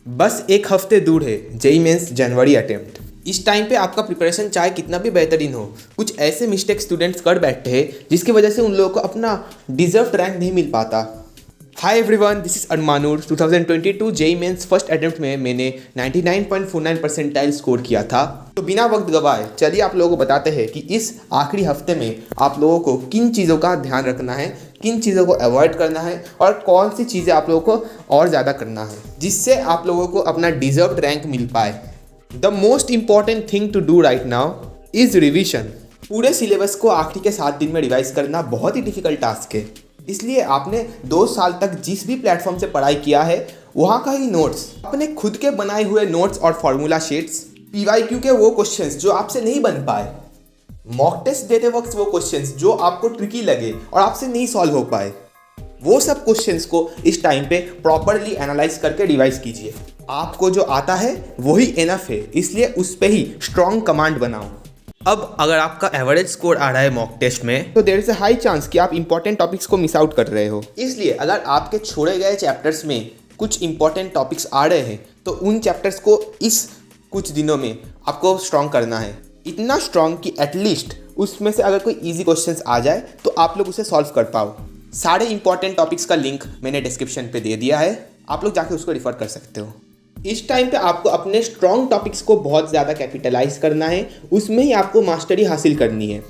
बस एक हफ्ते दूर है जेई मेंस जनवरी अटेम्प्ट। इस टाइम पे आपका प्रिपरेशन चाहे कितना भी बेहतरीन हो, कुछ ऐसे मिस्टेक स्टूडेंट्स कर बैठते हैं जिसकी वजह से उन लोगों को अपना डिजर्व रैंक नहीं मिल पाता। Hi everyone, this is Armanoor. 2022 JEE Mains first attempt में मैंने 99.49 परसेंटाइल स्कोर किया था। तो बिना वक्त गवाए चलिए आप लोगों को बताते हैं कि इस आखिरी हफ्ते में आप लोगों को किन चीज़ों का ध्यान रखना है, किन चीज़ों को अवॉइड करना है और कौन सी चीज़ें आप लोगों को और ज़्यादा करना है जिससे आप लोगों को अपना डिजर्व्ड रैंक मिल पाए। The most important thing to do right now is revision. पूरे सिलेबस को आखिरी के 7 दिन में रिवाइज करना बहुत ही डिफिकल्ट टास्क है, इसलिए आपने 2 साल तक जिस भी प्लेटफॉर्म से पढ़ाई किया है वहाँ का ही नोट्स, अपने खुद के बनाए हुए नोट्स और फॉर्मूला शीट्स, पीवाईक्यू के वो क्वेश्चंस जो आपसे नहीं बन पाए, मॉक टेस्ट देते वक्त वो क्वेश्चंस जो आपको ट्रिकी लगे और आपसे नहीं सॉल्व हो पाए, वो सब क्वेश्चंस को इस टाइम पे प्रॉपरली एनालाइज करके रिवाइज कीजिए। आपको जो आता है वही इनफ है, इसलिए उस पर ही स्ट्रॉन्ग कमांड बनाओ। अब अगर आपका एवरेज स्कोर आ रहा है मॉक टेस्ट में तो there is a high chance कि आप इंपॉर्टेंट टॉपिक्स को मिस आउट कर रहे हो। इसलिए अगर आपके छोड़े गए चैप्टर्स में कुछ इंपॉर्टेंट टॉपिक्स आ रहे हैं तो उन चैप्टर्स को इस कुछ दिनों में आपको स्ट्रॉन्ग करना है, इतना स्ट्रॉन्ग कि एटलीस्ट उसमें से अगर कोई ईजी क्वेश्चंस आ जाए तो आप लोग उसे सॉल्व कर पाओ। सारे इंपॉर्टेंट टॉपिक्स का लिंक मैंने डिस्क्रिप्शन पे दे दिया है, आप लोग जाके उसको रिफर कर सकते हो। इस टाइम पे आपको अपने स्ट्रॉन्ग टॉपिक्स को बहुत ज़्यादा कैपिटलाइज करना है, उसमें ही आपको मास्टरी हासिल करनी है,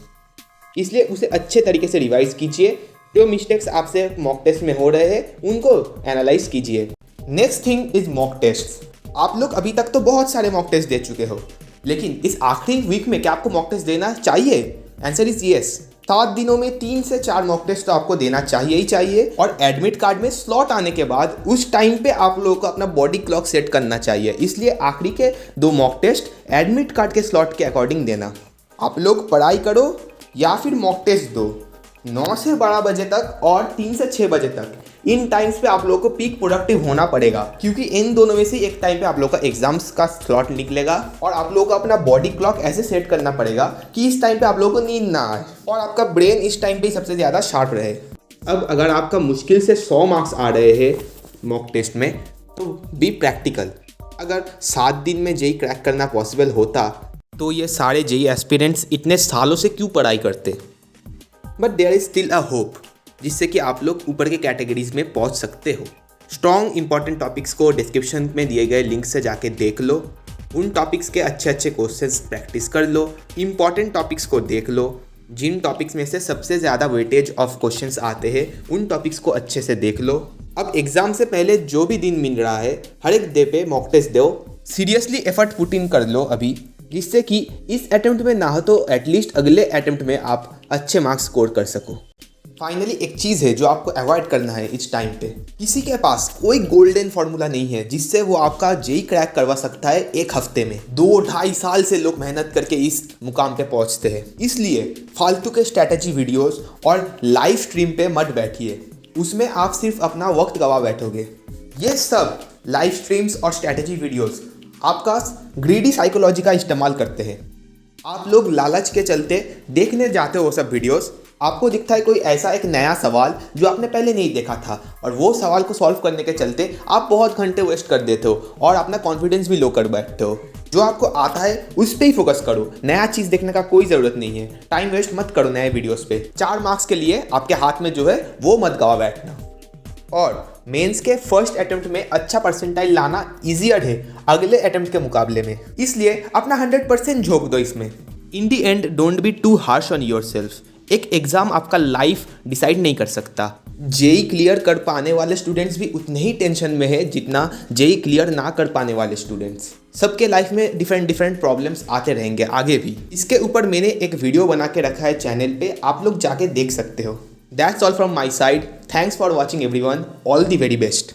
इसलिए उसे अच्छे तरीके से रिवाइज कीजिए। जो मिस्टेक्स आपसे मॉक टेस्ट में हो रहे हैं उनको एनालाइज कीजिए। Next thing is mock test. आप लोग अभी तक तो बहुत सारे मॉक टेस्ट दे चुके हो, लेकिन इस आखिरी वीक में क्या आपको मॉक टेस्ट देना चाहिए? Answer is yes. 7 दिनों में 3 से 4 मॉक टेस्ट तो आपको देना चाहिए ही चाहिए। और एडमिट कार्ड में स्लॉट आने के बाद उस टाइम पे आप लोगों को अपना बॉडी क्लॉक सेट करना चाहिए, इसलिए आखिरी के 2 मॉक टेस्ट एडमिट कार्ड के स्लॉट के अकॉर्डिंग देना। आप लोग पढ़ाई करो या फिर मॉक टेस्ट दो 9 से 12 बजे तक और 3 से 6 बजे तक। इन टाइम्स पे आप लोगों को पीक प्रोडक्टिव होना पड़ेगा, क्योंकि इन दोनों में से एक टाइम पे आप लोगों का एग्जाम्स का स्लॉट निकलेगा और आप लोगों को अपना बॉडी क्लॉक ऐसे सेट करना पड़ेगा कि इस टाइम पे आप लोगों को नींद ना आए और आपका ब्रेन इस टाइम पे सबसे ज़्यादा शार्प रहे। अब अगर आपका मुश्किल से 100 मार्क्स आ रहे हैं मॉक टेस्ट में तो बी प्रैक्टिकल। अगर 7 दिन में जेई क्रैक करना पॉसिबल होता तो ये सारे जेई एस्पिरेंट्स इतने सालों से क्यों पढ़ाई करते? But there is still a hope, जिससे कि आप लोग ऊपर के कैटेगरीज में पहुंच सकते हो। स्ट्रॉन्ग इंपॉर्टेंट टॉपिक्स को डिस्क्रिप्शन में दिए गए लिंक से जाके देख लो, उन टॉपिक्स के अच्छे अच्छे क्वेश्चंस प्रैक्टिस कर लो, इंपॉर्टेंट टॉपिक्स को देख लो, जिन टॉपिक्स में से सबसे ज़्यादा वेटेज ऑफ क्वेश्चंस आते हैं उन टॉपिक्स को अच्छे से देख लो। अब एग्ज़ाम से पहले जो भी दिन मिल रहा है हर एक डे पे मॉक टेस्ट दो, सीरियसली एफर्ट पुट इन कर लो अभी, जिससे कि इस अटेम्प्ट में ना हो तो एटलीस्ट अगले अटेम्प्ट में आप अच्छे मार्क्स स्कोर कर सको। फाइनली एक चीज़ है जो आपको अवॉइड करना है इस टाइम पे, किसी के पास कोई गोल्डन फार्मूला नहीं है जिससे वो आपका जेई क्रैक करवा सकता है एक हफ्ते में। 2-2.5 साल से लोग मेहनत करके इस मुकाम पे पहुंचते हैं, इसलिए फालतू के स्ट्रैटेजी वीडियोस और लाइव स्ट्रीम पे मत बैठिए, उसमें आप सिर्फ अपना वक्त गवा बैठोगे। ये सब लाइव स्ट्रीम्स और स्ट्रैटेजी वीडियोस आपका ग्रीडी साइकोलॉजी का इस्तेमाल करते हैं। आप लोग लालच के चलते देखने जाते हो वो सब वीडियोस, आपको दिखता है कोई ऐसा एक नया सवाल जो आपने पहले नहीं देखा था और वो सवाल को सॉल्व करने के चलते आप बहुत घंटे वेस्ट कर देते हो और अपना कॉन्फिडेंस भी लो कर बैठते हो। जो आपको आता है उस पर ही फोकस करो, नया चीज़ देखने का कोई ज़रूरत नहीं है। टाइम वेस्ट मत करो नए वीडियोस पे। 4 मार्क्स के लिए आपके हाथ में जो है वो मत गवा बैठना। और मेंस के फर्स्ट अटेम्प्ट में अच्छा परसेंटाइल लाना ईजियर है अगले अटेम्प्ट के मुकाबले में, इसलिए अपना 100% झोंक दो इसमें। In the end don't be too harsh on yourself. एक एग्ज़ाम आपका लाइफ डिसाइड नहीं कर सकता। जेई क्लियर कर पाने वाले स्टूडेंट्स भी उतने ही टेंशन में है जितना जेई क्लियर ना कर पाने वाले स्टूडेंट्स। सबके लाइफ में डिफरेंट प्रॉब्लम्स आते रहेंगे आगे भी। इसके ऊपर मैंने एक वीडियो बना के रखा है चैनल पे, आप लोग जाके देख सकते हो। That's all from my side. Thanks for watching everyone. All the very best.